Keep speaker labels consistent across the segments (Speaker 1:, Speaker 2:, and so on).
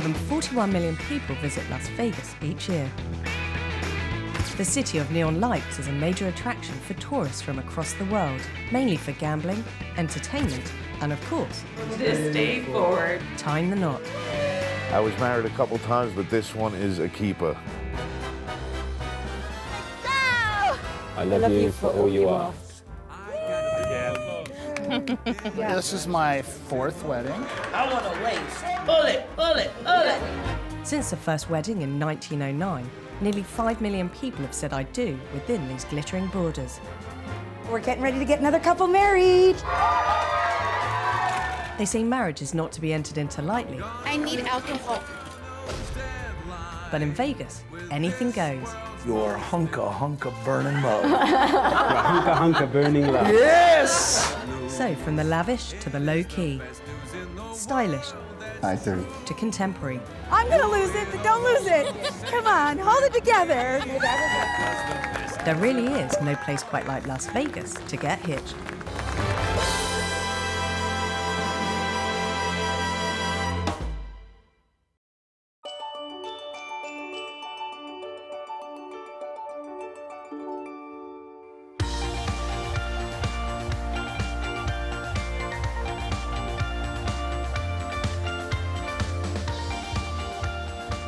Speaker 1: More than 41 million people visit Las Vegas each year. The city of neon lights is a major attraction for tourists from across the world, mainly for gambling, entertainment, and of course,
Speaker 2: This day forward.
Speaker 1: tying the knot.
Speaker 3: I was married a couple times, but this one is a keeper.
Speaker 4: I love you for who you are.
Speaker 5: This is my 4th wedding.
Speaker 2: I want to waste. Pull it, pull it, pull it.
Speaker 1: Since the first wedding in 1909, nearly 5 million people have said I do within these glittering borders.
Speaker 6: We're getting ready to get another couple married.
Speaker 1: They say marriage is not to be entered into lightly,
Speaker 7: I need alcohol.
Speaker 1: but in Vegas, anything goes.
Speaker 5: Your hunka burning love.
Speaker 4: Hunka burning love.
Speaker 5: Yes!
Speaker 1: So from the lavish to the low-key, stylish
Speaker 5: 9:30.
Speaker 1: to contemporary,
Speaker 6: I'm gonna lose it, but don't lose it. Come on, hold it together.
Speaker 1: there really is no place quite like Las Vegas to get hitched.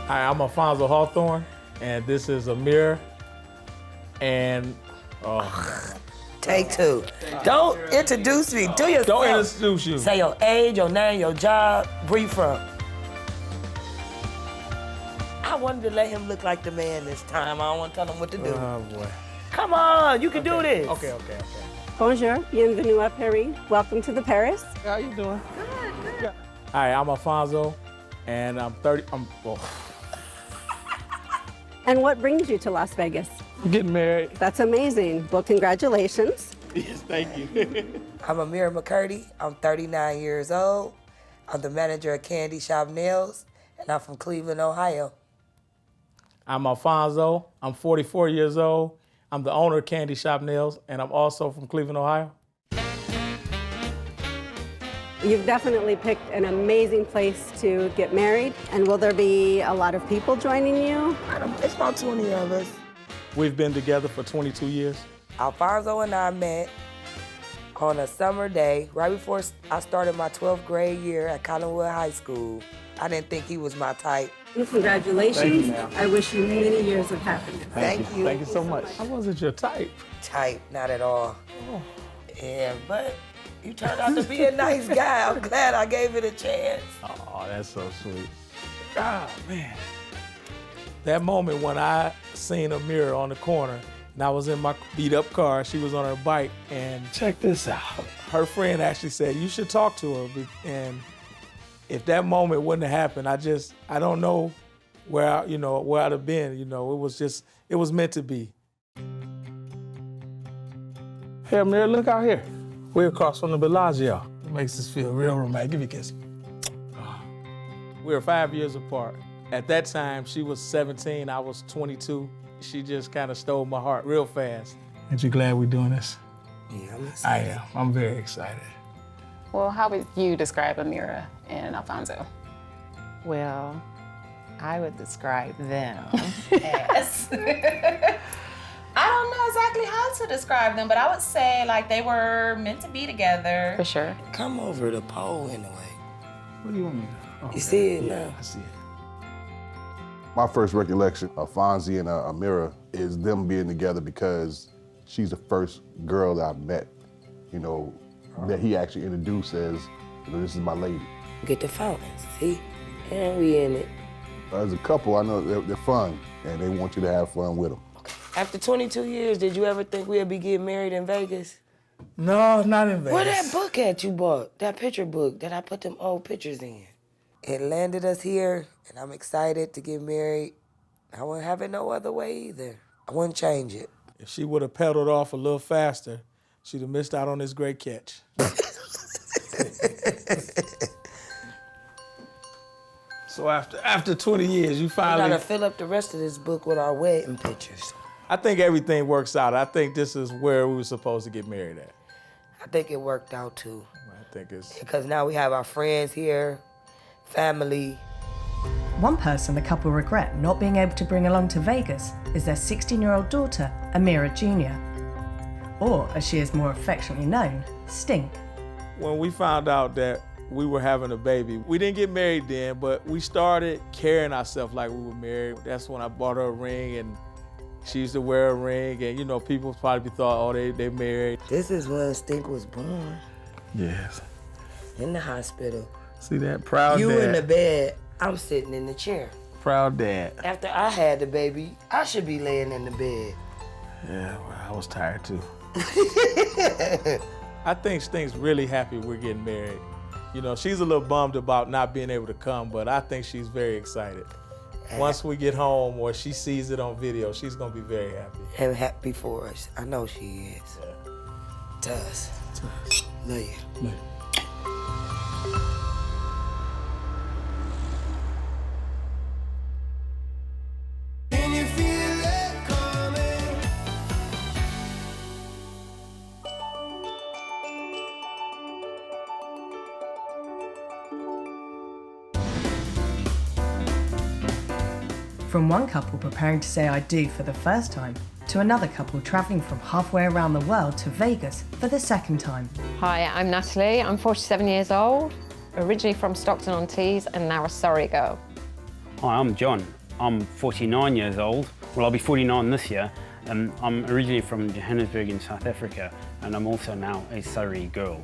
Speaker 8: Hi, I'm Alfonso Hawthorne, and this is Amira. And
Speaker 2: Take 2. Don't introduce me. Do yourself.
Speaker 8: don't introduce you.
Speaker 2: Say your age, your name, your job, where you from. I wanted to let him look like the man this time. I don't want to tell him what to do.
Speaker 8: Oh boy.
Speaker 2: Come on, you can do this.
Speaker 8: Okay.
Speaker 9: Bonjour, bienvenue à Paris. Welcome to the Paris.
Speaker 8: How you doing? Good. Hi, I'm Alfonso, and I'm 30.
Speaker 9: And what brings you to Las Vegas?
Speaker 8: I'm getting married.
Speaker 9: That's amazing. Well, congratulations.
Speaker 8: Yes, thank you.
Speaker 2: I'm Amira McCurdy. I'm 39 years old. I'm the manager of Candy Shop Nails, and I'm from Cleveland, Ohio.
Speaker 8: I'm Alfonso. I'm 44 years old. I'm the owner of Candy Shop Nails, and I'm also from Cleveland, Ohio.
Speaker 9: You've definitely picked an amazing place to get married. And will there be a lot of people joining you?
Speaker 2: It's about 20 of us.
Speaker 8: We've been together for 22 years.
Speaker 2: Alfonso and I met on a summer day right before I started my 12th grade year at Collinwood High School. I didn't think he was my type.
Speaker 9: Congratulations.
Speaker 8: Thank you, ma'am.
Speaker 9: I wish you many years of happiness.
Speaker 2: Thank you.
Speaker 8: Thank you so much. I wasn't your type.
Speaker 2: Type, not at all. Yeah, but you turned out to be a nice guy. I'm glad I gave it a chance.
Speaker 8: Oh, that's so sweet. Oh, man. That moment when I seen Amira on the corner, and I was in my beat-up car, she was on her bike, and check this out. Her friend actually said, you should talk to her. And if that moment wouldn't have happened, I don't know where I'd have been. It was meant to be. Hey, Amira, look out here. We're across from the Bellagio. It makes us feel real romantic. Give me a kiss. We were 5 years apart. At that time, she was 17, I was 22. She just kind of stole my heart real fast. Aren't you glad we're doing this?
Speaker 2: Yeah, I'm excited.
Speaker 8: I am. I'm very excited.
Speaker 7: Well, how would you describe Amira and Alfonso?
Speaker 10: Well, I would describe them as,
Speaker 11: I don't know exactly how to describe them, but I would say like they were meant to be together.
Speaker 7: For sure.
Speaker 2: Come over the pole anyway.
Speaker 8: What do you want me to do?
Speaker 2: You see it now?
Speaker 8: I see it.
Speaker 12: My first recollection of Fonzie and Amira is them being together because she's the first girl that I met, that he actually introduced as, this is my lady.
Speaker 2: Get the fountains, see? And we in it.
Speaker 12: As a couple, I know they're fun, and they want you to have fun with them.
Speaker 2: After 22 years, did you ever think we'd be getting married in Vegas?
Speaker 8: No, not in Vegas.
Speaker 2: Where that book at you bought? That picture book that I put them old pictures in. It landed us here, and I'm excited to get married. I wouldn't have it no other way either. I wouldn't change it.
Speaker 8: If she would have pedaled off a little faster, she'd have missed out on this great catch. So after 20 years, you finally...
Speaker 2: We gotta fill up the rest of this book with our wedding pictures.
Speaker 8: I think everything works out. I think this is where we were supposed to get married at.
Speaker 2: I think it worked out too.
Speaker 8: I think it's...
Speaker 2: Because now we have our friends here, family.
Speaker 1: One person the couple regret not being able to bring along to Vegas is their 16-year-old daughter, Amira Jr., or as she is more affectionately known, Stink.
Speaker 8: When we found out that we were having a baby, we didn't get married then, but we started carrying ourselves like we were married. That's when I bought her a ring, and she used to wear a ring, and you know, people probably thought, oh, they married.
Speaker 2: This is when Stink was born.
Speaker 8: Yes.
Speaker 2: In the hospital.
Speaker 8: See that? Proud
Speaker 2: you
Speaker 8: dad.
Speaker 2: in the bed, I'm sitting in the chair.
Speaker 8: Proud dad.
Speaker 2: After I had the baby, I should be laying in the bed.
Speaker 8: Yeah, well, I was tired too. I think Stink's really happy we're getting married. You know, she's a little bummed about not being able to come, but I think she's very excited. Once we get home or she sees it on video, she's gonna be very happy.
Speaker 2: And happy for us. I know she is.
Speaker 8: Yeah.
Speaker 2: To us. Love you.
Speaker 8: Love you.
Speaker 1: From one couple preparing to say I do for the first time, to another couple travelling from halfway around the world to Vegas for the second time.
Speaker 13: Hi, I'm Natalie. I'm 47 years old, originally from Stockton-on-Tees and now a Surrey girl.
Speaker 14: Hi, I'm John. I'm 49 years old. Well, I'll be 49 this year. I'm originally from Johannesburg in South Africa, and I'm also now a Surrey girl.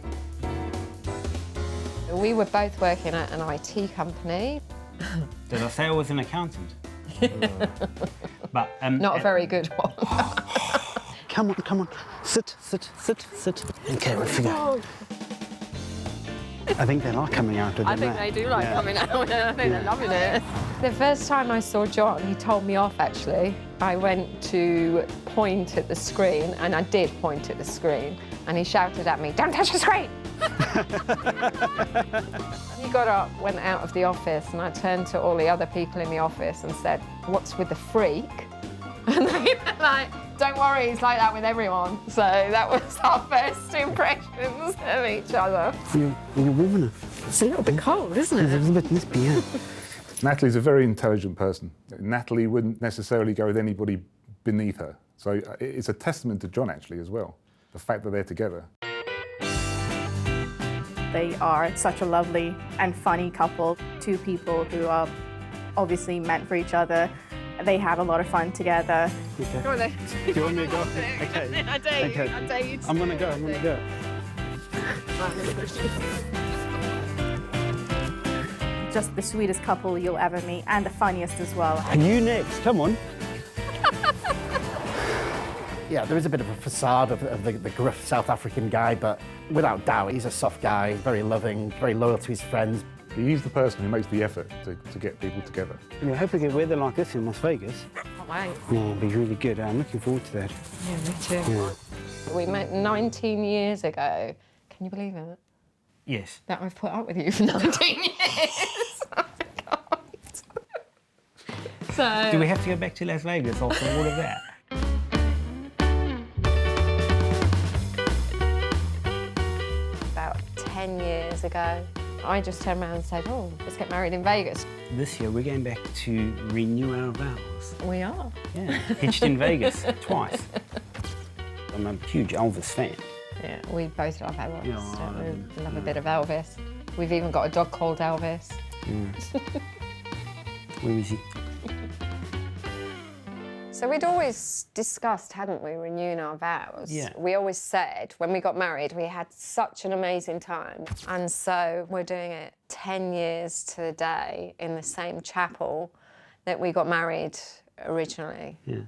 Speaker 13: We were both working at an IT company.
Speaker 14: Did I say I was an accountant? But
Speaker 13: not a very good one.
Speaker 14: Come on. Sit. Okay, where you go? I think they like coming out of the
Speaker 13: I think they do like coming out. I think they're loving it. The first time I saw John, he told me off, actually. I went to point at the screen, and I did point at the screen, and he shouted at me, "Don't touch the screen!" He got up, went out of the office, and I turned to all the other people in the office and said, "What's with the freak?" And they were like, "Don't worry, he's like that with everyone." So that was our first impressions of each other.
Speaker 14: You're warm enough.
Speaker 13: It's a little bit cold, isn't it?
Speaker 14: It's a little bit nippy, yeah.
Speaker 15: Natalie's a very intelligent person. Natalie wouldn't necessarily go with anybody beneath her. So it's a testament to John, actually, as well, the fact that they're together.
Speaker 16: They are such a lovely and funny couple. Two people who are obviously meant for each other. They have a lot of fun together.
Speaker 14: Okay.
Speaker 16: Go on then.
Speaker 14: Do you want me to go? Okay.
Speaker 16: I dare you.
Speaker 14: I'm gonna go.
Speaker 16: Just the sweetest couple you'll ever meet, and the funniest as well.
Speaker 14: And you next, come on.
Speaker 5: Yeah, there is a bit of a facade of the gruff South African guy, but without doubt, he's a soft guy, very loving, very loyal to his friends.
Speaker 15: He's the person who makes the effort to get people together.
Speaker 14: We hope we get weather like this in Las Vegas.
Speaker 13: Can't wait.
Speaker 14: Yeah, it'll be really good. I'm looking forward to that.
Speaker 13: Yeah, me too.
Speaker 14: Yeah.
Speaker 13: We met 19 years ago. Can you believe it?
Speaker 14: Yes.
Speaker 13: That I've put up with you for 19 years. Oh my God. So...
Speaker 14: Do we have to go back to Las Vegas after all of that?
Speaker 13: About 10 years ago, I just turned around and said, "Oh, let's get married in Vegas."
Speaker 14: This year we're going back to renew our vows.
Speaker 13: We are.
Speaker 14: Yeah, Hitched in Vegas twice. I'm a huge Elvis fan.
Speaker 13: Yeah, we both love Elvis.
Speaker 14: Yeah,
Speaker 13: We love a bit of Elvis. We've even got a dog called Elvis.
Speaker 14: Yeah. Where is he?
Speaker 13: So we'd always discussed, hadn't we, renewing our vows?
Speaker 14: Yeah.
Speaker 13: We always said when we got married we had such an amazing time, and so we're doing it 10 years to the day in the same chapel that we got married originally.
Speaker 14: Yeah.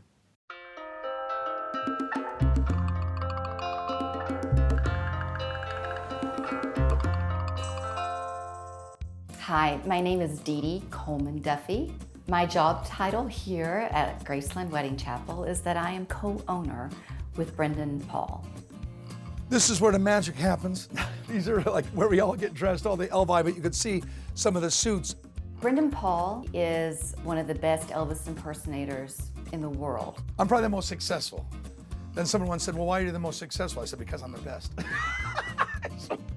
Speaker 17: Hi, my name is Dee Dee Coleman Duffy. My job title here at Graceland Wedding Chapel is that I am co-owner with Brendan Paul.
Speaker 18: This is where the magic happens. These are like where we all get dressed, all the Elvi, but you could see some of the suits.
Speaker 17: Brendan Paul is one of the best Elvis impersonators in the world.
Speaker 18: I'm probably the most successful. Then someone once said, "Well, why are you the most successful?" I said, "Because I'm the best."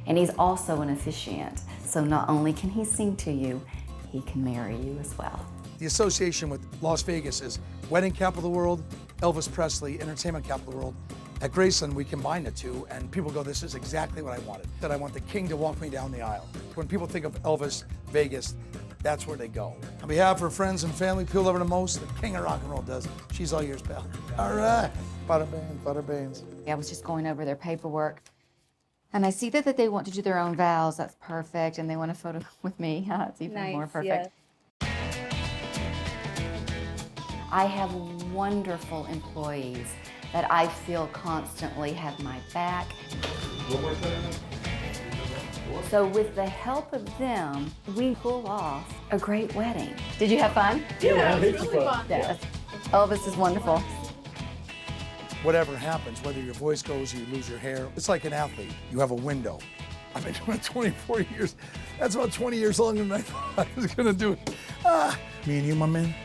Speaker 17: And he's also an officiant. So not only can he sing to you, he can marry you as well.
Speaker 18: The association with Las Vegas is wedding capital of the world, Elvis Presley, entertainment capital of the world. At Graceland, we combine the two, and people go, this is exactly what I wanted. That I want the king to walk me down the aisle. When people think of Elvis, Vegas, that's where they go. On behalf of her friends and family, people love her the most, the king of rock and roll does. She's all yours, pal. All right. Bada bang, bada bangs.
Speaker 19: I was just going over their paperwork, and I see that they want to do their own vows. That's perfect, and they want a photo with me. It's even more perfect.
Speaker 17: Yeah. I have wonderful employees that I feel constantly have my back. So with the help of them, we pull off a great wedding.
Speaker 9: Did you have fun?
Speaker 17: Yeah, it was really fun.
Speaker 9: Yes. Elvis is wonderful.
Speaker 18: Whatever happens, whether your voice goes or you lose your hair, it's like an athlete. You have a window. I've been doing it 24 years. That's about 20 years longer than I thought I was gonna do it. Me and you, my man.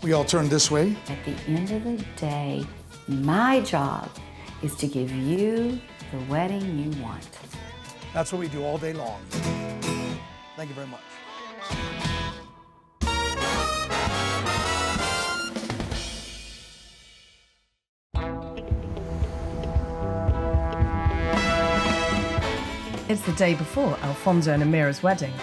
Speaker 18: We all turn this way.
Speaker 17: At the end of the day, my job is to give you the wedding you want.
Speaker 18: That's what we do all day long. Thank you very much.
Speaker 1: It's the day before Alfonso and Amira's wedding.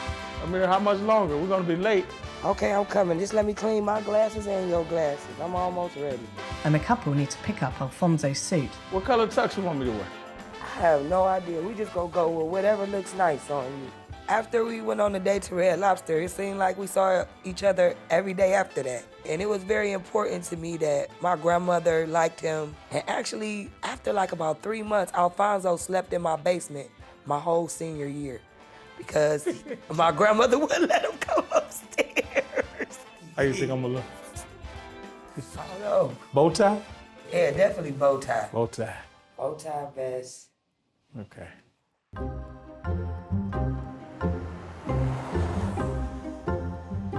Speaker 8: Amira, how much longer? We're gonna be late.
Speaker 2: Okay, I'm coming. Just let me clean my glasses and your glasses. I'm almost ready.
Speaker 1: And the couple need to pick up Alfonso's suit.
Speaker 8: What color tux you want me to wear?
Speaker 2: I have no idea. We just gonna go with whatever looks nice on you. After we went on a date to Red Lobster, it seemed like we saw each other every day after that. And it was very important to me that my grandmother liked him. And actually, after like about 3 months, Alfonso slept in my basement my whole senior year because my grandmother wouldn't let him come upstairs.
Speaker 8: How you think I'm gonna look?
Speaker 2: I don't know.
Speaker 8: Bow tie?
Speaker 2: Yeah, definitely bow tie.
Speaker 8: Bow tie.
Speaker 2: Bow tie vest.
Speaker 8: Okay.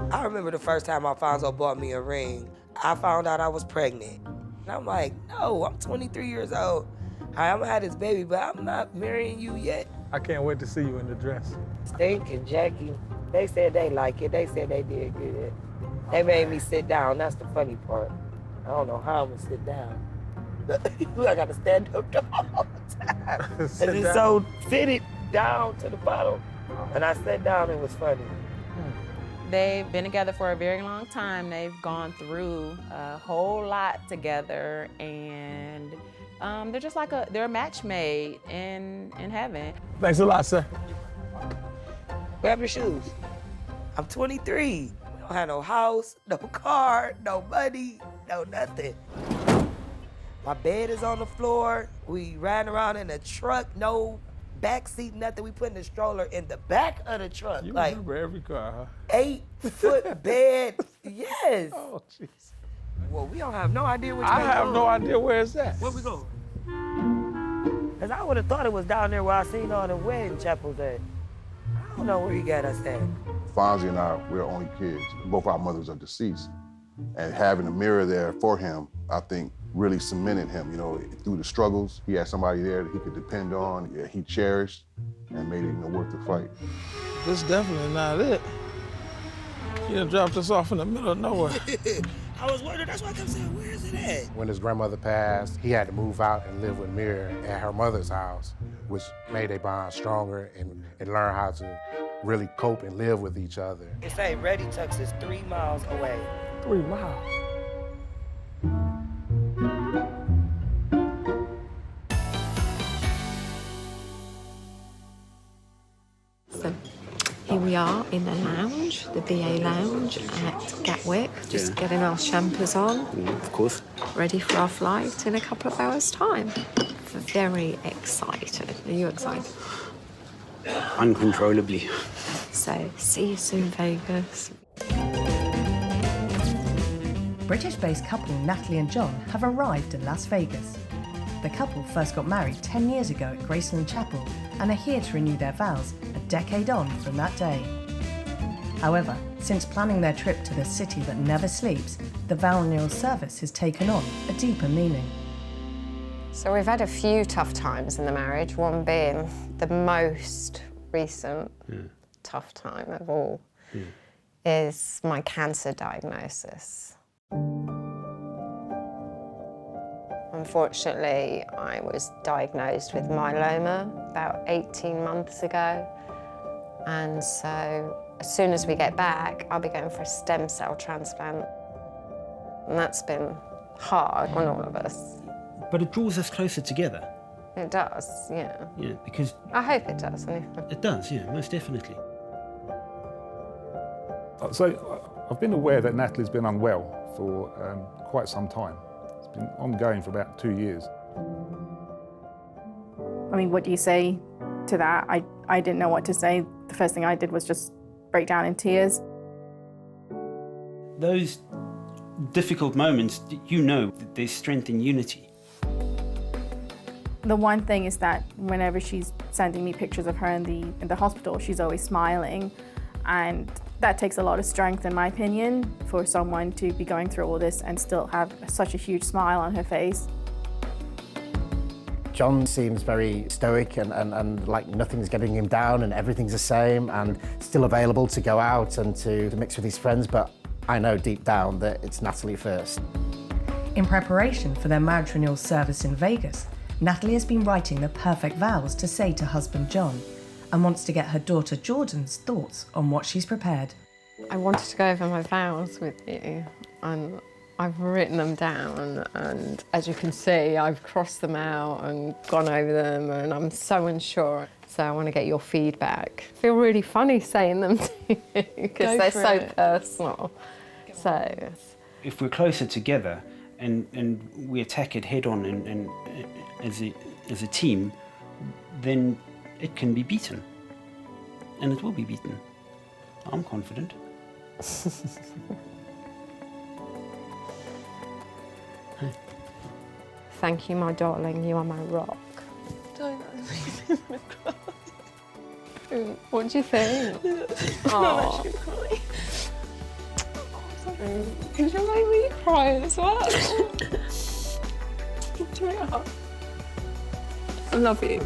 Speaker 2: I remember the first time Alfonso bought me a ring. I found out I was pregnant. And I'm like, no, I'm 23 years old. I'm gonna have this baby, but I'm not marrying you yet.
Speaker 8: I can't wait to see you in the dress.
Speaker 2: Stink and Jackie, they said they like it. They said they did good. They made me sit down. That's the funny part. I don't know how I'm gonna sit down. I gotta stand up the whole time. It's so fitted down to the bottom. And I sat down, it was funny.
Speaker 11: They've been together for a very long time. They've gone through a whole lot together, and they're just like they're a match made in heaven.
Speaker 8: Thanks a lot, sir.
Speaker 2: Grab your shoes. I'm 23. We don't have no house, no car, no money, no nothing. My bed is on the floor. We riding around in a truck, no back seat, nothing. We putting the stroller in the back of the truck.
Speaker 8: You
Speaker 2: like
Speaker 8: remember every car, huh?
Speaker 2: 8-foot bed. Yes.
Speaker 8: Oh, jeez.
Speaker 2: Well, we don't have no idea which way
Speaker 8: I have no idea where it's at.
Speaker 2: Where we going? Because I would have thought it was down there where I seen all the wedding chapels at. I don't know where you got us at.
Speaker 12: Fonzie and I, we're only kids. Both our mothers are deceased. And having a mirror there for him, I think, really cemented him, you know, through the struggles. He had somebody there that he could depend on, he cherished, and made it, worth the fight.
Speaker 8: This is definitely not it. You done dropped us off in the middle of nowhere.
Speaker 2: I was wondering, that's why I kept saying, where is it at?
Speaker 20: When his grandmother passed, he had to move out and live with Mira at her mother's house, which made their bond stronger and learn how to really cope and live with each other.
Speaker 2: It say Ready Tux is 3 miles away.
Speaker 8: 3 miles?
Speaker 13: So here we are in the lounge, the BA lounge at Gatwick, just getting our champers on.
Speaker 14: Of course.
Speaker 13: Ready for our flight in a couple of hours' time. Very excited. Are you excited?
Speaker 14: Uncontrollably.
Speaker 13: So see you soon, Vegas.
Speaker 1: British-based couple Natalie and John have arrived in Las Vegas. The couple first got married 10 years ago at Graceland Chapel and are here to renew their vows a decade on from that day. However, since planning their trip to the city that never sleeps, the vow renewal service has taken on a deeper meaning.
Speaker 13: So we've had a few tough times in the marriage, one being the most recent tough time of all is my cancer diagnosis. Unfortunately, I was diagnosed with myeloma about 18 months ago. And so as soon as we get back, I'll be going for a stem cell transplant. And that's been hard on all of us.
Speaker 14: But it draws us closer together.
Speaker 13: It does, yeah.
Speaker 14: Yeah, because...
Speaker 13: I hope it does.
Speaker 14: It does, yeah, most definitely.
Speaker 15: So I've been aware that Natalie's been unwell for quite some time. It's been ongoing for about 2 years.
Speaker 16: I mean, what do you say to that? I didn't know what to say. The first thing I did was just break down in tears.
Speaker 14: Those difficult moments, you know that there's strength in unity.
Speaker 16: The one thing is that whenever she's sending me pictures of her in the hospital, she's always smiling, and that takes a lot of strength, in my opinion, for someone to be going through all this and still have such a huge smile on her face.
Speaker 5: John seems very stoic and like nothing's getting him down and everything's the same and still available to go out and to mix with his friends, but I know deep down that it's Natalie first.
Speaker 1: In preparation for their marriage renewal service in Vegas, Natalie has been writing the perfect vows to say to husband John and wants to get her daughter Jordan's thoughts on what she's prepared.
Speaker 13: I wanted to go over my vows with you, and I've written them down, and as you can see, I've crossed them out and gone over them, and I'm so unsure. So I want to get your feedback. I feel really funny saying them to you because they're so personal. So
Speaker 14: if we're closer together and we attack it head on and as a team, then it can be beaten. And it will be beaten. I'm confident.
Speaker 13: thank you, my darling. You are my rock.
Speaker 11: Don't make me cry.
Speaker 13: What do you think?
Speaker 11: Oh.
Speaker 13: Could you make me cry as well? I love you.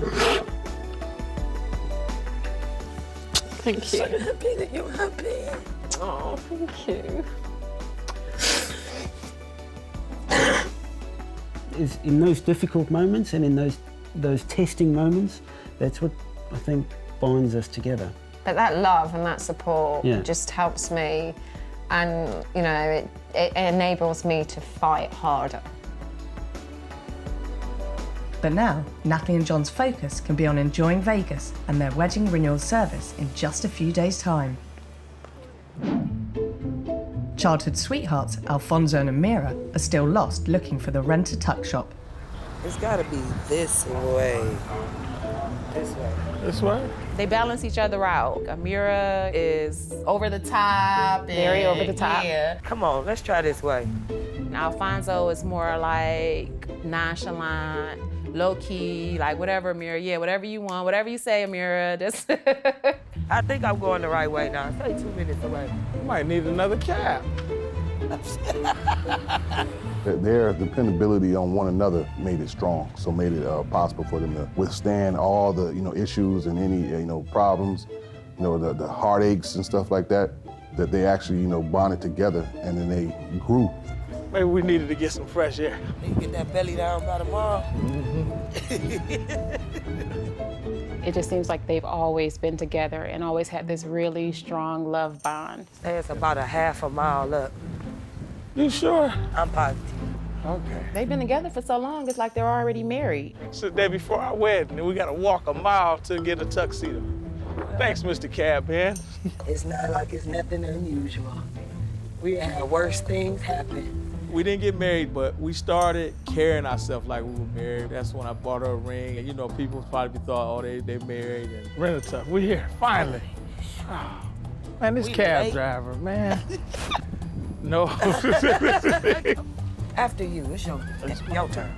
Speaker 13: Thank you.
Speaker 11: I'm so happy that you're happy.
Speaker 13: Oh, thank you.
Speaker 14: Is in those difficult moments and in those testing moments, that's what I think binds us together.
Speaker 13: But that love and that support
Speaker 14: Yeah.
Speaker 13: just helps me, and you know, it enables me to fight harder.
Speaker 1: But now, Natalie and John's focus can be on enjoying Vegas and their wedding renewal service in just a few days' time. Childhood sweethearts Alfonso and Amira are still lost looking for the rent-a-tuck shop.
Speaker 2: It's gotta be this way. This way.
Speaker 8: This way?
Speaker 11: They balance each other out. Amira is over the top. Very over the top.
Speaker 2: Yeah. Come on, let's try this way.
Speaker 11: And Alfonso is more like nonchalant, low-key, like whatever, Amira. Yeah, whatever you want, whatever you say, Amira. Just
Speaker 2: I think I'm going the right way now. Stay 2 minutes away.
Speaker 8: You might need another cab.
Speaker 12: Their dependability on one another made it strong, so made it possible for them to withstand all the issues and any problems, the heartaches and stuff like that. That they actually bonded together and then they grew.
Speaker 8: Maybe we needed to get some fresh air.
Speaker 2: You get that belly down by tomorrow.
Speaker 7: It just seems like they've always been together and always had this really strong love bond.
Speaker 2: It's about a half a mile up.
Speaker 8: You sure?
Speaker 2: I'm positive.
Speaker 8: Okay.
Speaker 11: they've been together for so long, it's like they're already married.
Speaker 8: It's the day before our wedding, and we gotta walk a mile to get a tuxedo. Thanks, Mr. Cabman.
Speaker 2: It's not like it's nothing unusual. We had worse things happen.
Speaker 8: We didn't get married, but we started carrying ourselves like we were married. That's when I bought her a ring. And people probably thought, oh, they married. And rent-a-tuck, we're here, finally. Oh, man, this cab driver, man. No.
Speaker 2: After you, it's your turn.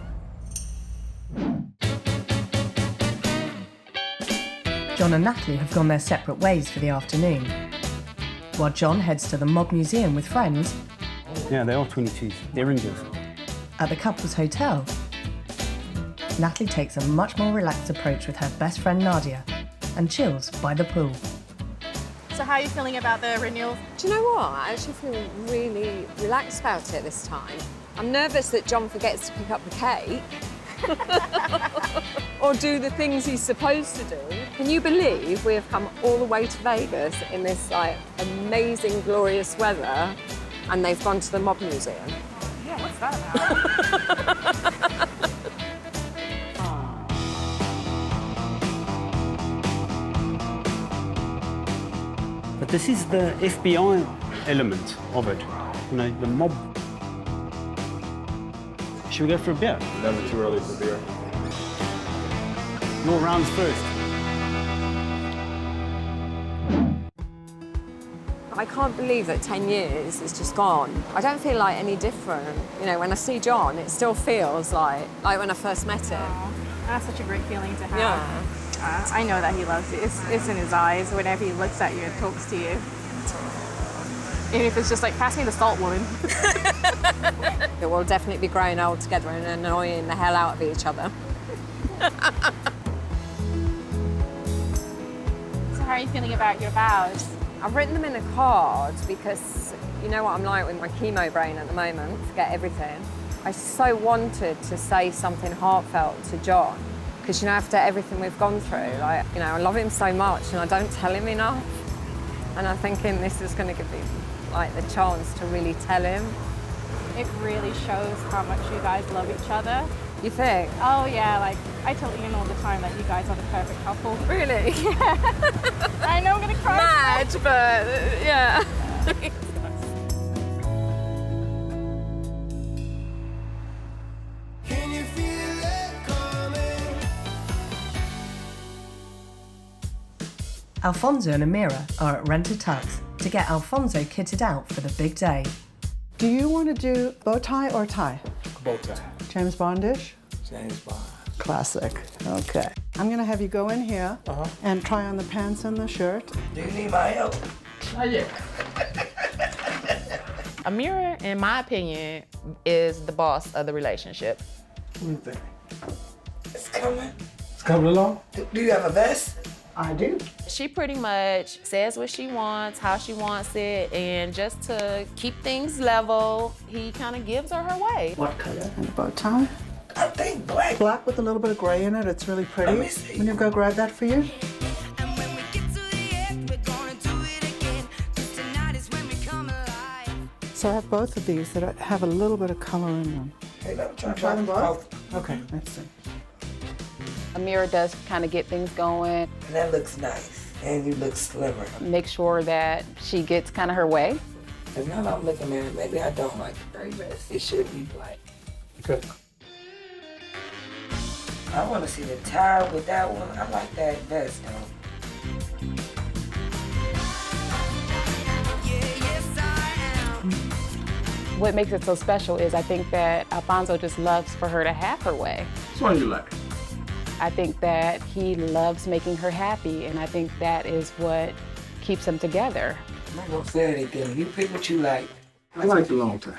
Speaker 1: John and Natalie have gone their separate ways for the afternoon. While John heads to the Mob Museum with friends,
Speaker 14: Yeah, they are 22s. They're Rangers.
Speaker 1: at the couple's hotel, Natalie takes a much more relaxed approach with her best friend Nadia and chills by the pool.
Speaker 16: So how are you feeling about the renewal?
Speaker 13: Do you know what? I actually feel really relaxed about it this time. I'm nervous that John forgets to pick up the cake or do the things he's supposed to do. Can you believe we have come all the way to Vegas in this like amazing, glorious weather and they've gone to the Mob Museum?
Speaker 16: Yeah, what's that about?
Speaker 14: But this is the FBI element of it. You know, the mob. Should we go for a beer?
Speaker 4: Never too early for beer.
Speaker 14: More rounds first.
Speaker 13: I can't believe that 10 years is just gone. I don't feel like any different. You know, when I see John, it still feels like when I first met him.
Speaker 16: Oh, that's such a great feeling to have.
Speaker 13: Yeah.
Speaker 16: I know that he loves you. It's in his eyes whenever he looks at you and talks to you. Even if it's just like, pass me the salt, woman.
Speaker 13: We'll definitely be growing old together and annoying the hell out of each other.
Speaker 16: So how are you feeling about your vows?
Speaker 13: I've written them in a card because you know what I'm like with my chemo brain at the moment, forget everything. I so wanted to say something heartfelt to John because, you know, after everything we've gone through, like, you know, I love him so much and I don't tell him enough. And I'm thinking this is going to give me, like, the chance to really tell him.
Speaker 16: It really shows how much you guys love each other.
Speaker 13: You think?
Speaker 16: Oh yeah, like, I tell Ian all the time that you guys are the perfect couple.
Speaker 13: Really?
Speaker 16: Yeah. I know I'm going to cry.
Speaker 13: Mad, but yeah.
Speaker 1: Alfonso and Amira are at Rented Tux to get Alfonso kitted out for the big day.
Speaker 6: Do you want to do bow tie or tie?
Speaker 8: Bow tie.
Speaker 6: James Bond-ish?
Speaker 8: James Bond.
Speaker 6: Classic. Okay. I'm going to have you go in here and try on the pants and the shirt.
Speaker 2: Do you need my help?
Speaker 8: Not yet.
Speaker 11: Amira, in my opinion, is the boss of the relationship.
Speaker 8: What do you think?
Speaker 2: It's coming.
Speaker 8: It's coming along?
Speaker 2: Do you have a vest?
Speaker 6: I do.
Speaker 11: She pretty much says what she wants, how she wants it, and just to keep things level, he kind of gives her way.
Speaker 6: What color? And a bow tie?
Speaker 2: I think black.
Speaker 6: Black with a little bit of gray in it. It's really pretty.
Speaker 2: Let me see.
Speaker 6: Can you go grab that for you? So I have both of these that have a little bit of color in them.
Speaker 2: Hey, let me
Speaker 6: Try them both? Okay, let's see.
Speaker 7: Amira does kind of get things going.
Speaker 2: And that looks nice. And you look slimmer.
Speaker 7: Make sure that she gets kind of her way.
Speaker 2: And now that I'm looking at it, maybe I don't like the gray vest. It should be black.
Speaker 8: Good.
Speaker 2: I want to see the tie with that one. I like that vest, though.
Speaker 7: What makes it so special is I think that Alfonso just loves for her to have her way.
Speaker 8: Which one you like?
Speaker 7: I think that he loves making her happy, and I think that is what keeps them together.
Speaker 2: I'm not gonna say anything. You pick what you like.
Speaker 8: I like the long tie.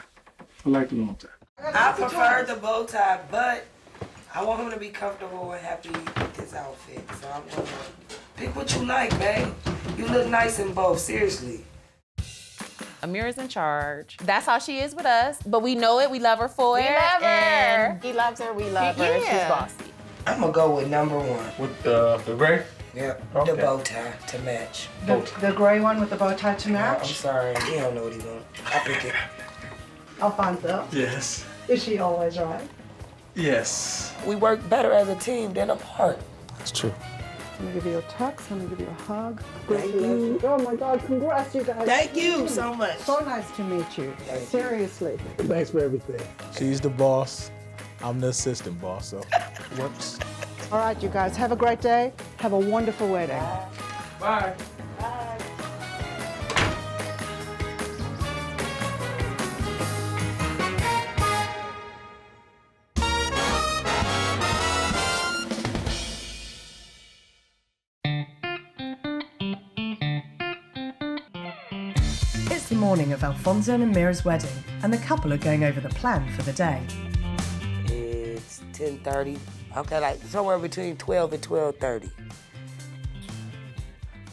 Speaker 8: I like the long tie.
Speaker 2: I prefer the bow tie, but I want him to be comfortable and happy with his outfit. So I'm gonna pick what you like, babe. You look nice in both, seriously.
Speaker 11: Amira's in charge. That's how she is with us, but we know it. We love her for it.
Speaker 7: We love her.
Speaker 11: And
Speaker 7: He loves her. We love her.
Speaker 11: Yeah.
Speaker 7: She's bossy.
Speaker 2: I'm gonna go with number one.
Speaker 8: With the gray?
Speaker 2: Yep,
Speaker 8: Okay.
Speaker 2: the bow tie to match.
Speaker 6: The gray one with the bow tie to
Speaker 2: I'm
Speaker 6: match?
Speaker 2: sorry, he don't know what he wants. I pick it.
Speaker 6: Alfonso,
Speaker 8: Yes.
Speaker 6: is she always right?
Speaker 8: Yes.
Speaker 2: We work better as a team than apart.
Speaker 8: It's true.
Speaker 6: Let me give you a tux, let me give you a hug.
Speaker 2: Thank you.
Speaker 6: Oh my God, congrats you guys.
Speaker 2: Thank you so much.
Speaker 6: So nice to meet you. Seriously.
Speaker 8: Thanks for everything. She's the boss. I'm the assistant boss, so it works.
Speaker 6: All right, you guys, have a great day. Have a wonderful wedding.
Speaker 8: Bye.
Speaker 1: It's the morning of Alfonso and Amira's wedding, and the couple are going over the plan for the day.
Speaker 2: It's 10:30. Okay, like somewhere between 12 and 12:30.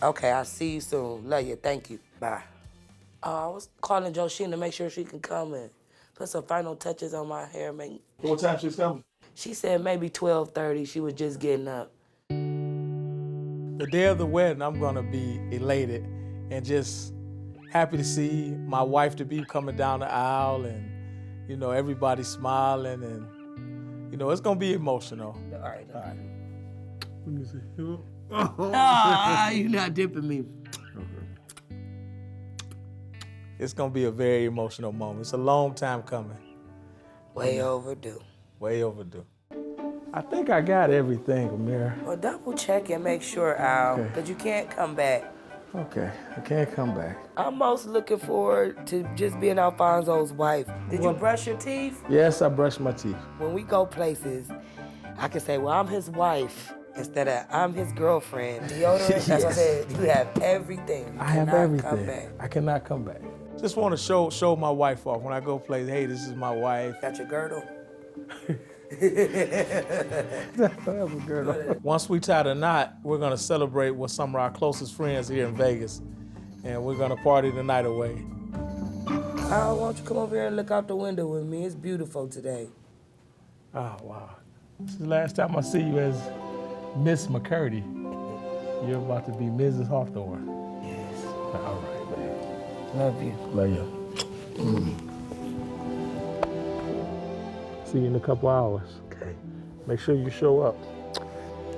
Speaker 2: Okay, I'll see you soon. Love you. Thank you. Bye. I was calling Joshine to make sure she can come and put some final touches on my hair.
Speaker 8: What time she's coming?
Speaker 2: She said maybe 12:30. She was just getting up.
Speaker 8: The day of the wedding, I'm gonna be elated and just happy to see my wife-to-be coming down the aisle and, you know, everybody smiling and, you know, it's gonna be emotional.
Speaker 2: All right.
Speaker 8: Let me see.
Speaker 2: You're not dipping me.
Speaker 8: It's gonna be a very emotional moment. It's a long time coming.
Speaker 2: Way overdue.
Speaker 8: Way overdue. I think I got everything, Amira.
Speaker 2: Well, double check and make sure, Al,
Speaker 8: Okay.
Speaker 2: because you can't come back.
Speaker 8: Okay, I can't come back.
Speaker 2: I'm most looking forward to just being Alfonso's wife. Did you brush your teeth?
Speaker 8: Yes, I brushed my teeth.
Speaker 2: When we go places, I can say, well, I'm his wife instead of I'm his girlfriend. Deodorant, that's what I said. You have everything. You
Speaker 8: I have
Speaker 2: cannot
Speaker 8: everything.
Speaker 2: Come back.
Speaker 8: I cannot come back. Just want to show my wife off when I go places. Hey, this is my wife.
Speaker 2: Got your girdle?
Speaker 8: Once we tie the knot, we're gonna celebrate with some of our closest friends here in Vegas, and we're gonna party the night away.
Speaker 2: Al, why don't you come over here and look out the window with me? It's beautiful today.
Speaker 8: Oh, wow. This is the last time I see you as Miss McCurdy. You're about to be Mrs. Hawthorne.
Speaker 2: Yes.
Speaker 8: All right, man.
Speaker 2: Love you.
Speaker 8: Love you. See you in a couple hours.
Speaker 2: Okay.
Speaker 8: Make sure you show up.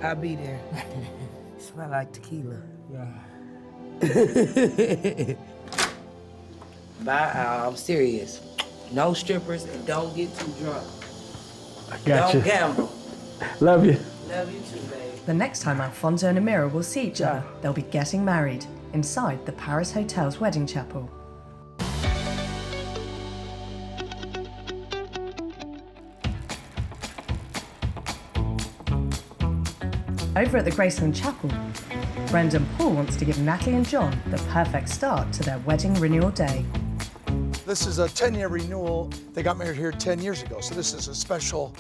Speaker 2: I'll be there. Smell like tequila. Bye, Al. I'm serious. No strippers and don't get too drunk.
Speaker 8: I got
Speaker 2: Don't
Speaker 8: you.
Speaker 2: gamble.
Speaker 8: Love you.
Speaker 2: Love you too, babe.
Speaker 1: The next time Alfonso and Amira will see each other, they'll be getting married inside the Paris Hotel's wedding chapel. Over at the Graceland Chapel, Brendan Paul wants to give Natalie and John the perfect start to their wedding renewal day.
Speaker 18: This is a 10-year renewal. They got married here 10 years ago, so this is a special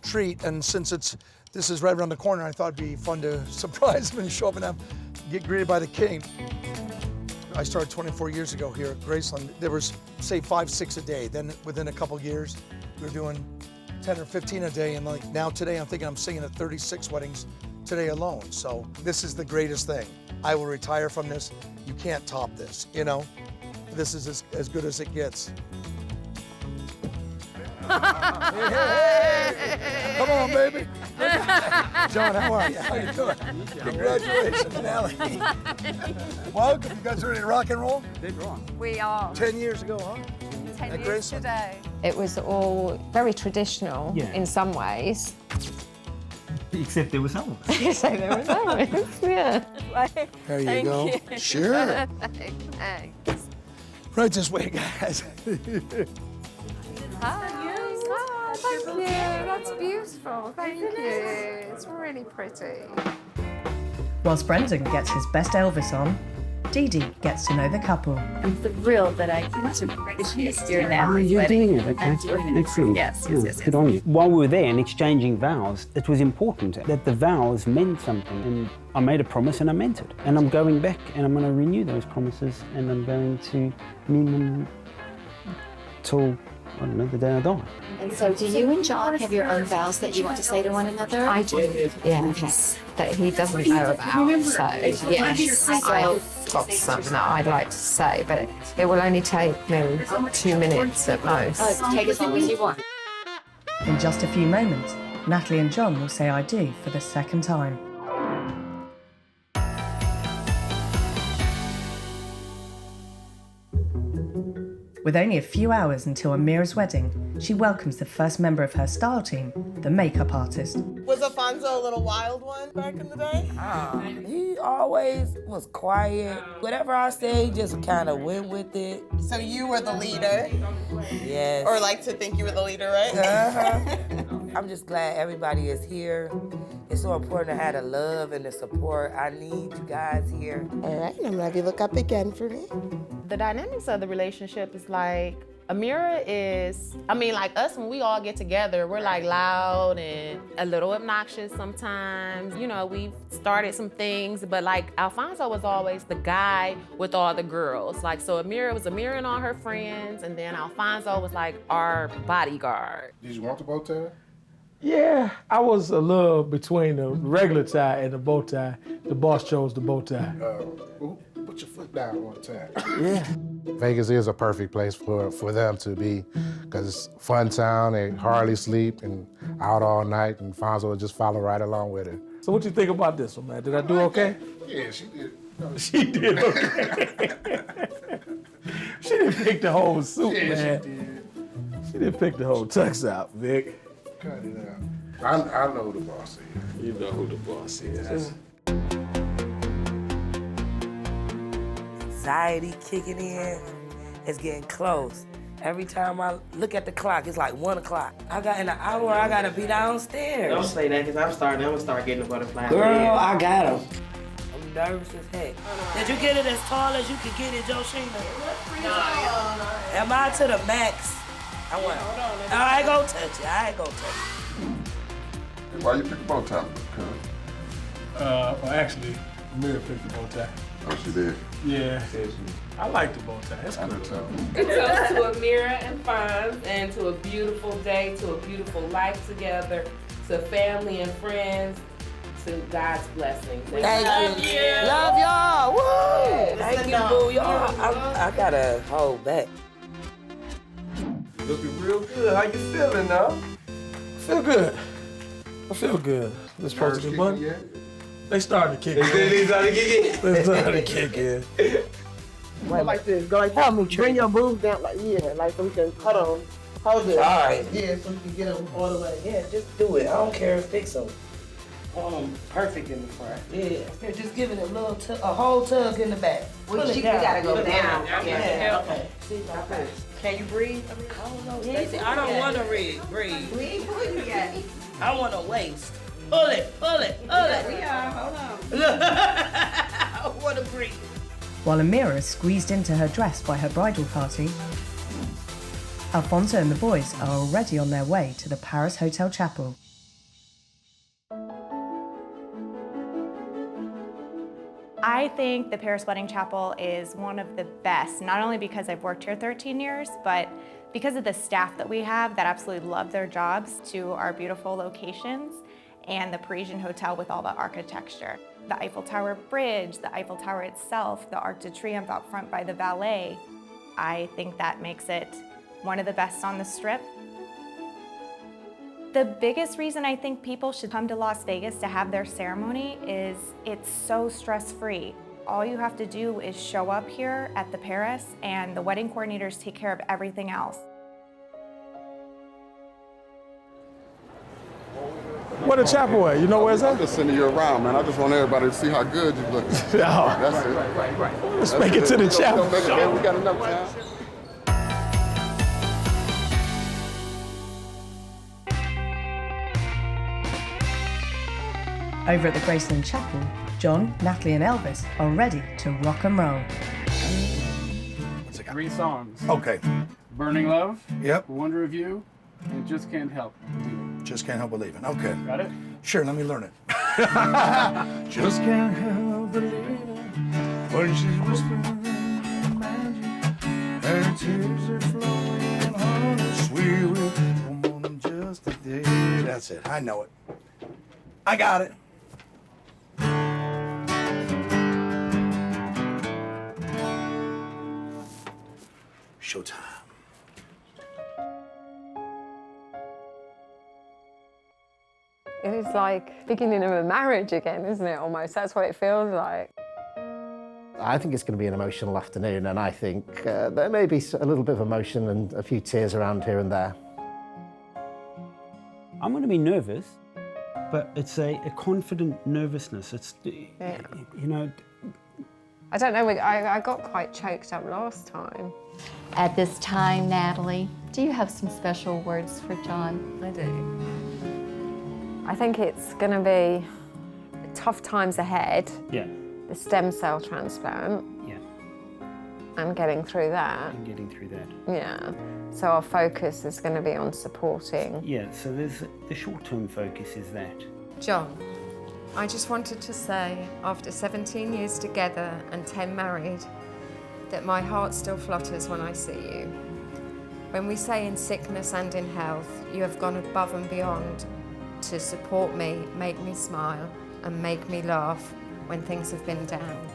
Speaker 18: treat. And since this is right around the corner, I thought it'd be fun to surprise them and show up and get greeted by the king. I started 24 years ago here at Graceland. There was, say, 5, 6 a day. Then within a couple years, we were doing 10 or 15 a day. And like now today, I'm thinking I'm singing at 36 weddings today alone. So this is the greatest thing. I will retire from this. You can't top this, you know? This is as good as it gets. Come on, baby. John, how are you? How you doing? Congratulations, Nelly. Welcome. You guys ready to rock and roll?
Speaker 13: We are.
Speaker 18: 10 years ago, huh?
Speaker 13: 10
Speaker 18: At
Speaker 13: years
Speaker 18: Graceland.
Speaker 13: today. It was all very traditional in some ways.
Speaker 14: Except there was Elvis.
Speaker 13: Except there was Elvis, yeah.
Speaker 18: There you
Speaker 13: Thank
Speaker 18: go.
Speaker 13: you.
Speaker 18: Sure.
Speaker 13: Thanks.
Speaker 18: Right this way, guys.
Speaker 13: Hi. Oh, thank you. That's beautiful. Thank you. It's really pretty.
Speaker 1: Whilst Brendan gets his best Elvis on, Dee Dee gets to know the couple.
Speaker 21: I'm thrilled that I get to witness your now.
Speaker 14: You're doing it, okay.
Speaker 21: I'm doing it.
Speaker 14: Excellent.
Speaker 21: Yes.
Speaker 14: Good on you. While we were there and exchanging vows, it was important that the vows meant something. And I made a promise and I meant it. And I'm going back and I'm going to renew those promises and I'm going to mean them till, I don't know, the day I die.
Speaker 21: And so do you and John have your own vows that you want to say to one another?
Speaker 13: I do, yes. That he doesn't know about. So, yes. I've got something that I'd like to say, but it will only take me 2 minutes at most.
Speaker 21: Oh, take as long as you want.
Speaker 1: In just a few moments, Natalie and John will say I do for the second time. With only a few hours until Amira's wedding, she welcomes the first member of her style team, the makeup artist.
Speaker 22: Was Alfonso a little wild one back in the day?
Speaker 2: He always was quiet. Whatever I say, he just kind of went with it.
Speaker 22: So you were the leader?
Speaker 2: Yes.
Speaker 22: Or like to think you were the leader, right?
Speaker 2: I'm just glad everybody is here. It's so important to have the love and the support. I need you guys here.
Speaker 22: All right, I'm gonna have you look up again for me.
Speaker 11: The dynamics of the relationship is like Amira is, I mean, like us, when we all get together, we're like loud and a little obnoxious sometimes. You know, we've started some things, but like Alfonso was always the guy with all the girls. Like, so Amira was Amira and all her friends, and then Alfonso was like our bodyguard.
Speaker 20: Did you want the bow tie?
Speaker 8: Yeah, I was a little between the regular tie and the bow tie. The boss chose the bow tie.
Speaker 20: Put your foot down one time.
Speaker 8: Yeah.
Speaker 20: Vegas is a perfect place for them to be, because it's a fun town. They hardly sleep and out all night, and Fonzo will just follow right along with her.
Speaker 8: So what you think about this one, man? Did I do okay?
Speaker 20: Yeah, she did.
Speaker 8: She did okay. She didn't pick the whole suit,
Speaker 20: Yeah,
Speaker 8: man.
Speaker 20: she did.
Speaker 8: She didn't pick the whole tux out, Vic.
Speaker 20: Cut it out. I know who the boss is.
Speaker 8: You know who the boss is.
Speaker 2: Anxiety kicking in. It's getting close. Every time I look at the clock, it's like 1 o'clock. I got in an hour, I gotta be downstairs.
Speaker 3: Don't say that, because I'm gonna start getting the butterflies.
Speaker 2: Girl, I got them. I'm nervous as heck. Did you get it as tall as you could get it, Joshina? No. Am I to the max? I ain't gonna touch it. I ain't gonna touch it.
Speaker 12: Why you pick the bow tie?
Speaker 8: Well, actually, Amira picked the bow tie.
Speaker 12: Oh, she did?
Speaker 8: Yeah. I like the bow tie. It's cool.
Speaker 10: It goes to Amira and Fonz, and to a beautiful day, to a beautiful life together, to family and friends, to God's blessings.
Speaker 2: Thank you. Love y'all. Woo! Thank you, boo. Y'all, I gotta hold back.
Speaker 3: Looking real good. How you feeling now?
Speaker 8: I feel good. I feel good. This supposed to be fun. They started to kick in.
Speaker 3: They started to kick in?
Speaker 8: They started to kick in.
Speaker 3: Go like this. Go like this. Bring your boobs down like, yeah, like so we can cut them. Hold it.
Speaker 2: All right.
Speaker 3: Yeah, so we can get them all the way.
Speaker 2: Yeah, just do it. I don't care. Fix them.
Speaker 3: Perfect in the front.
Speaker 2: Yeah. Here, just give it a little, a whole tug in the back.
Speaker 3: We gotta go down.
Speaker 2: Yeah. Okay.
Speaker 3: Okay. Can you breathe?
Speaker 2: I don't know, Stacey. I don't want to breathe.
Speaker 3: We ain't pulling you yet.
Speaker 2: I want to waste. Pull it, pull it, pull it.
Speaker 3: We are. Hold on.
Speaker 2: Look. I want to breathe.
Speaker 1: While Amira is squeezed into her dress by her bridal party, Alfonso and the boys are already on their way to the Paris Hotel Chapel.
Speaker 23: I think the Paris Wedding Chapel is one of the best, not only because I've worked here 13 years, but because of the staff that we have that absolutely love their jobs, to our beautiful locations and the Parisian Hotel with all the architecture. The Eiffel Tower Bridge, the Eiffel Tower itself, the Arc de Triomphe out front by the ballet. I think that makes it one of the best on the Strip. The biggest reason I think people should come to Las Vegas to have their ceremony is it's so stress-free. All you have to do is show up here at the Paris, and the wedding coordinators take care of everything else.
Speaker 8: Where the chapel at? You know where's that?
Speaker 12: I'm just sending you around, man. I just want everybody to see how good you look. That's it.
Speaker 8: Right. Let's make it to the chapel.
Speaker 12: We got enough time.
Speaker 1: Over at the Graceland Chapel, John, Natalie and Elvis are ready to rock and roll.
Speaker 24: 3 songs.
Speaker 18: Okay.
Speaker 24: Burning Love.
Speaker 18: Yep.
Speaker 24: Wonder of You. And Just Can't Help.
Speaker 18: Just Can't Help Believing. Okay.
Speaker 24: Got it?
Speaker 18: Sure, let me learn it. Just can't help believing when she's whispering magic. Her tears are flowing on a sweet with woman just a day. That's it. I know it. I got it. Showtime.
Speaker 13: It is like beginning of a marriage again, isn't it, almost? That's what it feels like.
Speaker 5: I think it's going to be an emotional afternoon, and I think there may be a little bit of emotion and a few tears around here and there.
Speaker 14: I'm going to be nervous, but it's a confident nervousness. It's,
Speaker 13: Yeah.
Speaker 14: you know...
Speaker 13: I don't know, I got quite choked up last time.
Speaker 17: At this time, Natalie, do you have some special words for John?
Speaker 13: I do. I think it's going to be tough times ahead.
Speaker 14: Yeah.
Speaker 13: The stem cell transplant.
Speaker 14: Yeah.
Speaker 13: and getting through that.
Speaker 14: And getting through that.
Speaker 13: Yeah. So our focus is going to be on supporting.
Speaker 14: Yeah, so there's the short-term focus is that.
Speaker 13: John, I just wanted to say, after 17 years together and 10 married, that my heart still flutters when I see you. When we say in sickness and in health, you have gone above and beyond to support me, make me smile, and make me laugh when things have been down.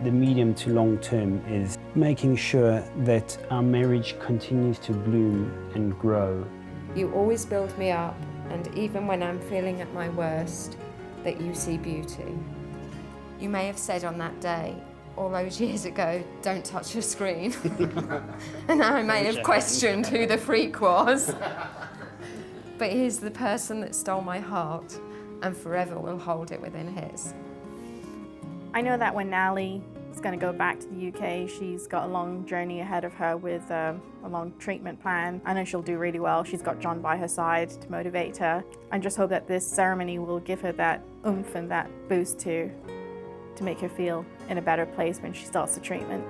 Speaker 14: The medium to long term is making sure that our marriage continues to bloom and grow.
Speaker 13: You always build me up, and even when I'm feeling at my worst, that you see beauty. You may have said on that day, all those years ago, don't touch your screen. And I may have questioned who the freak was. But he's the person that stole my heart and forever will hold it within his.
Speaker 16: I know that when Nally is going to go back to the UK, she's got a long journey ahead of her with a long treatment plan. I know she'll do really well. She's got John by her side to motivate her. I just hope that this ceremony will give her that oomph and that boost to make her feel in a better place when she starts the treatment.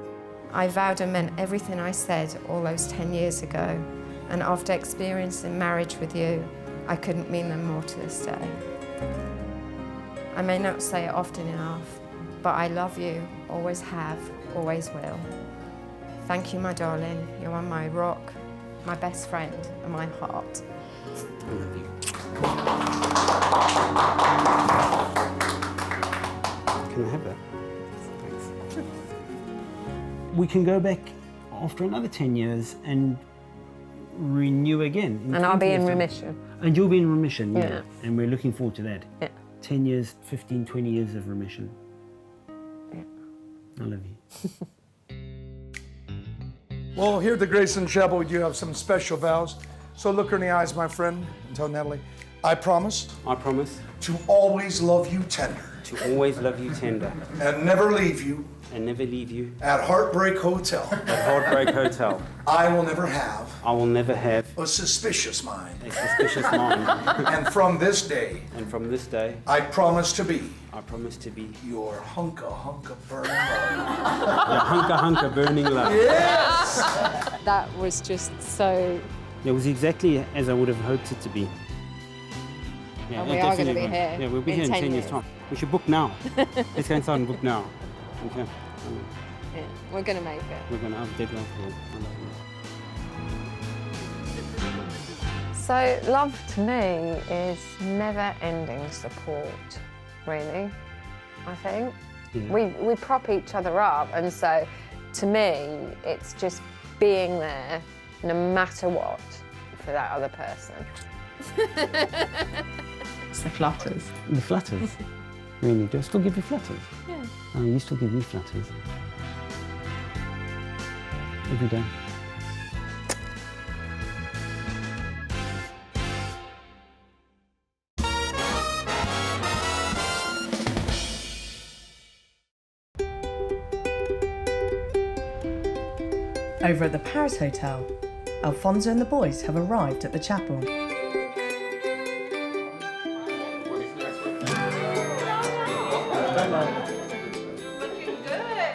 Speaker 13: I vowed and meant everything I said all those 10 years ago, and after experiencing marriage with you, I couldn't mean them more to this day. I may not say it often enough, but I love you, always have, always will. Thank you, my darling. You are my rock, my best friend, and my heart.
Speaker 14: I love you. Can I have that? Thanks. We can go back after another 10 years and renew again.
Speaker 13: And I'll be in remission.
Speaker 14: And you'll be in remission, yeah.
Speaker 13: Yeah.
Speaker 14: And we're looking forward to that.
Speaker 13: Yeah.
Speaker 14: 10 years, 15, 20 years of remission.
Speaker 13: Yeah.
Speaker 14: I love you.
Speaker 18: Well, here at the Graceland Chapel, we do have some special vows. So look her in the eyes, my friend, and tell Natalie, I promise.
Speaker 14: I promise.
Speaker 18: To always love you tender.
Speaker 14: To always love you tender.
Speaker 18: And never leave you.
Speaker 14: And never leave you.
Speaker 18: At Heartbreak Hotel.
Speaker 14: At Heartbreak Hotel.
Speaker 18: I will never have.
Speaker 14: I will never have.
Speaker 18: A suspicious mind.
Speaker 14: A suspicious mind.
Speaker 18: And from this day.
Speaker 14: And from this day.
Speaker 18: I promise to be.
Speaker 14: I promise to be.
Speaker 18: Your hunka burning love.
Speaker 14: Your hunka burning love.
Speaker 18: Yes!
Speaker 13: That was just so...
Speaker 14: It was exactly as I would have hoped it to be. Yeah,
Speaker 13: And we are going to be
Speaker 14: will.
Speaker 13: here.
Speaker 14: Yeah, we'll be here in 10 years' time. We should book now. Let's go inside and book now. Okay.
Speaker 13: Yeah, we're going to make it.
Speaker 14: We're going to have a dead love for it.
Speaker 13: So love to me is never-ending support, really, I think.
Speaker 14: Yeah.
Speaker 13: We prop each other up, and so to me, it's just being there no matter what for that other person.
Speaker 7: It's the flutters.
Speaker 14: The flutters? Really? Do I still give you flutters?
Speaker 7: Yeah.
Speaker 14: Oh, you still give me flutters. Every day.
Speaker 1: Over at the Paris Hotel, Alfonso and the boys have arrived at the chapel.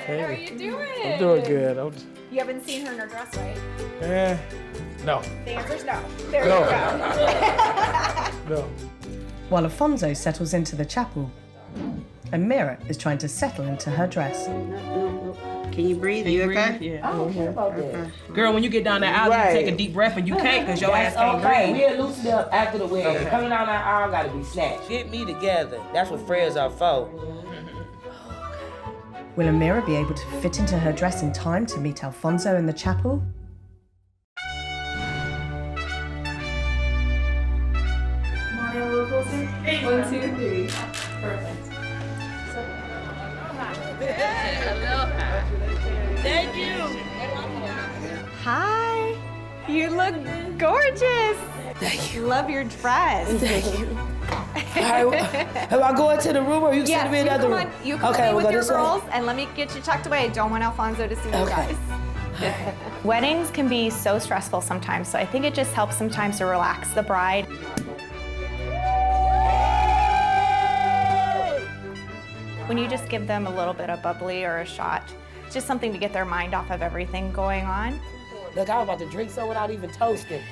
Speaker 10: How are you doing?
Speaker 8: I'm doing good.
Speaker 23: You haven't seen her in her dress, right?
Speaker 8: No.
Speaker 23: The answer's no. There
Speaker 8: No.
Speaker 23: you go.
Speaker 8: No.
Speaker 1: While Alfonso settles into the chapel, Amira is trying to settle into her dress.
Speaker 3: Can you breathe?
Speaker 10: Can you
Speaker 3: okay?
Speaker 10: breathe? Yeah.
Speaker 3: I don't care about that.
Speaker 10: Girl, when you get down that aisle,
Speaker 3: Right.
Speaker 10: you take a deep breath and you can't because your ass can't breathe.
Speaker 3: We'll loosen up after the wedding.
Speaker 10: Okay.
Speaker 3: Coming down that aisle gotta be snatched. Get me together. That's what friends are for.
Speaker 1: Will Amira be able to fit into her dress in time to meet Alfonso in the chapel?
Speaker 10: One, two, three. Perfect.
Speaker 23: Aloha.
Speaker 3: Thank you.
Speaker 23: Hi. You look gorgeous.
Speaker 3: Thank
Speaker 23: you. Love your dress.
Speaker 3: Thank you. Am I going to the room or you send me another room?
Speaker 23: You come
Speaker 3: Okay,
Speaker 23: in
Speaker 3: we'll
Speaker 23: with
Speaker 3: go
Speaker 23: your
Speaker 3: this way.
Speaker 23: girls and let me get you tucked away. Don't want Alfonso to see you
Speaker 3: Okay.
Speaker 23: guys. Weddings can be so stressful sometimes, so I think it just helps sometimes to relax the bride. When you just give them a little bit of bubbly or a shot, just something to get their mind off of everything going on.
Speaker 2: Look, I was about to drink some without even toasting.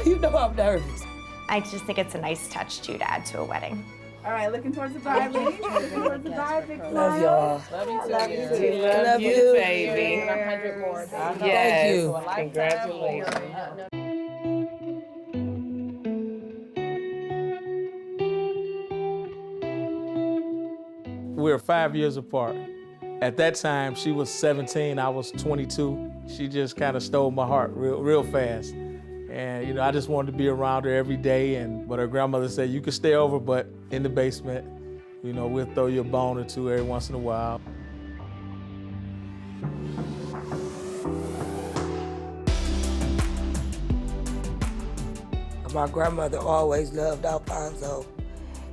Speaker 2: You know I'm nervous.
Speaker 23: I just think it's a nice touch too to add to a wedding.
Speaker 4: All right, looking towards the bride, ladies. Looking towards the bride, big smile.
Speaker 2: Love y'all.
Speaker 10: Love you too.
Speaker 4: Love you
Speaker 10: We
Speaker 4: too.
Speaker 10: love you,
Speaker 2: you.
Speaker 10: baby.
Speaker 4: 100 more.
Speaker 10: Yes.
Speaker 2: Thank you.
Speaker 10: Congratulations.
Speaker 8: We're 5 years apart. At that time, she was 17, I was 22. She just kind of stole my heart real fast. And, you know, I just wanted to be around her every day. But her grandmother said, you can stay over, but in the basement, you know, we'll throw you a bone or two every once in a while.
Speaker 2: My grandmother always loved Alfonso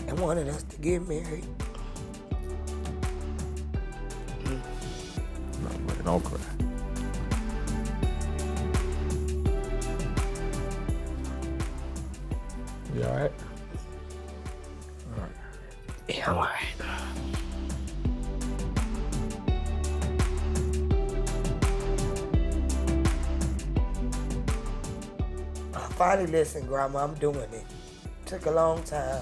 Speaker 2: and wanted us to get married.
Speaker 8: Don't cry. You all right? All right.
Speaker 2: Yeah, I'm all right. Finally listen, Grandma, I'm doing it. Took a long time.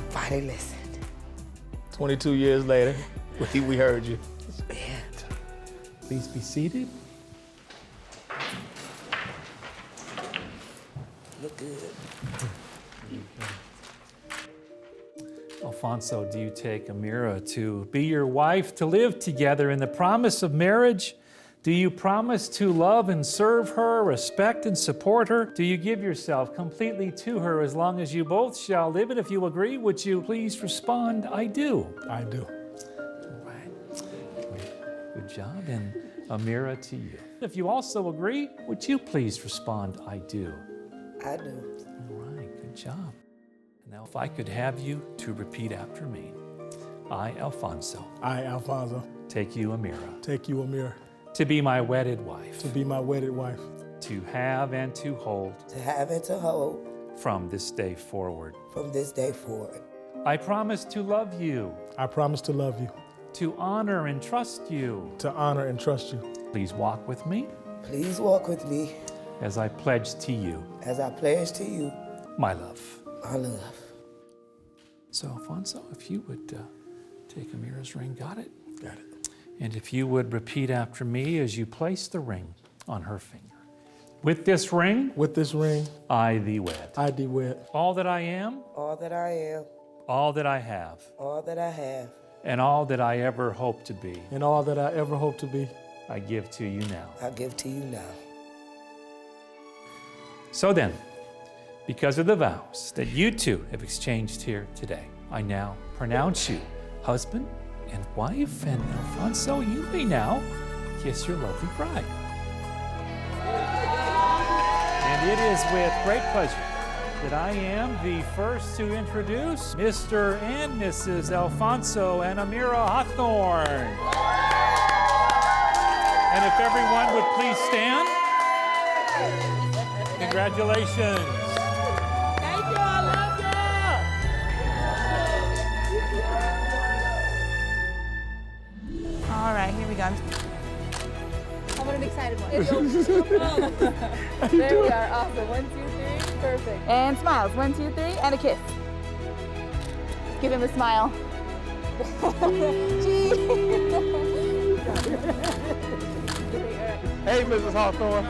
Speaker 2: Finally listened.
Speaker 8: 22 years later, we heard you.
Speaker 2: Yeah.
Speaker 8: Please be seated.
Speaker 2: Look good.
Speaker 9: Alfonso, do you take Amira to be your wife, to live together in the promise of marriage? Do you promise to love and serve her, respect and support her? Do you give yourself completely to her as long as you both shall live? And if you agree, would you please respond, I do?
Speaker 8: I do.
Speaker 9: All right. Good job. And Amira, to you. If you also agree, would you please respond, I do?
Speaker 2: I do.
Speaker 9: All right, good job. Now, if I could have you to repeat after me. I, Alfonso.
Speaker 8: I, Alfonso.
Speaker 9: Take you, Amira.
Speaker 8: Take you, Amira.
Speaker 9: To be my wedded wife.
Speaker 8: To be my wedded wife.
Speaker 9: To have and to hold.
Speaker 2: To have and to hold.
Speaker 9: From this day forward.
Speaker 2: From this day forward.
Speaker 9: I promise to love you.
Speaker 8: I promise to love you.
Speaker 9: To honor and trust you.
Speaker 8: To honor and trust you.
Speaker 9: Please walk with me.
Speaker 2: Please walk with me.
Speaker 9: As I pledge to you.
Speaker 2: As I pledge to you.
Speaker 9: My love.
Speaker 2: My love.
Speaker 9: So, Alfonso, if you would take Amira's ring, got it?
Speaker 8: Got it.
Speaker 9: And if you would repeat after me as you place the ring on her finger. With this ring.
Speaker 8: With this ring.
Speaker 9: I thee wed.
Speaker 8: I thee wed.
Speaker 9: All that I am.
Speaker 2: All that I am.
Speaker 9: All that I have.
Speaker 2: All that I have.
Speaker 9: And all that I ever hope to be.
Speaker 8: And all that I ever hope to be.
Speaker 9: I give to you now.
Speaker 2: I give to you now.
Speaker 9: So then, because of the vows that you two have exchanged here today, I now pronounce you husband and wife, and Alfonso, you may now kiss your lovely bride. And it is with great pleasure that I am the first to introduce Mr. and Mrs. Alfonso and Amira Hawthorne. And if everyone would please stand. Congratulations.
Speaker 2: Thank you, I love you.
Speaker 23: All right, here we go.
Speaker 4: How about an excited one? There we are. Awesome. 1, 2, 3. Perfect. And smiles. 1, 2, 3. And a kiss. Give him a smile.
Speaker 8: Hey, Mrs. Hawthorne.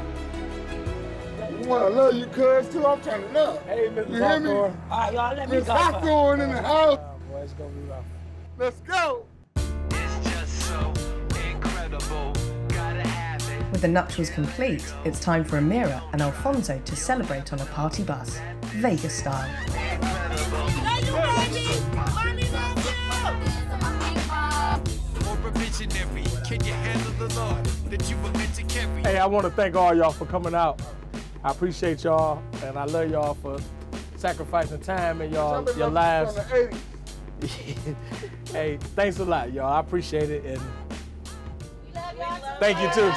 Speaker 15: Well, I love you, cuz, too. I'm trying to love.
Speaker 8: Hey, Mrs.
Speaker 15: You hear me?
Speaker 8: Hawthorne.
Speaker 2: All right, y'all let me
Speaker 15: Miss
Speaker 2: go.
Speaker 15: Hawthorne in the house.
Speaker 8: Boy, it's gonna be rough.
Speaker 15: Let's go.
Speaker 1: With the nuptials complete, it's time for Amira and Alfonso to celebrate on a party bus, Vegas style.
Speaker 8: Hey, I want to thank all y'all for coming out. I appreciate y'all, and I love y'all for sacrificing time in your lives. Hey, thanks a lot, y'all. I appreciate it, and thank you too.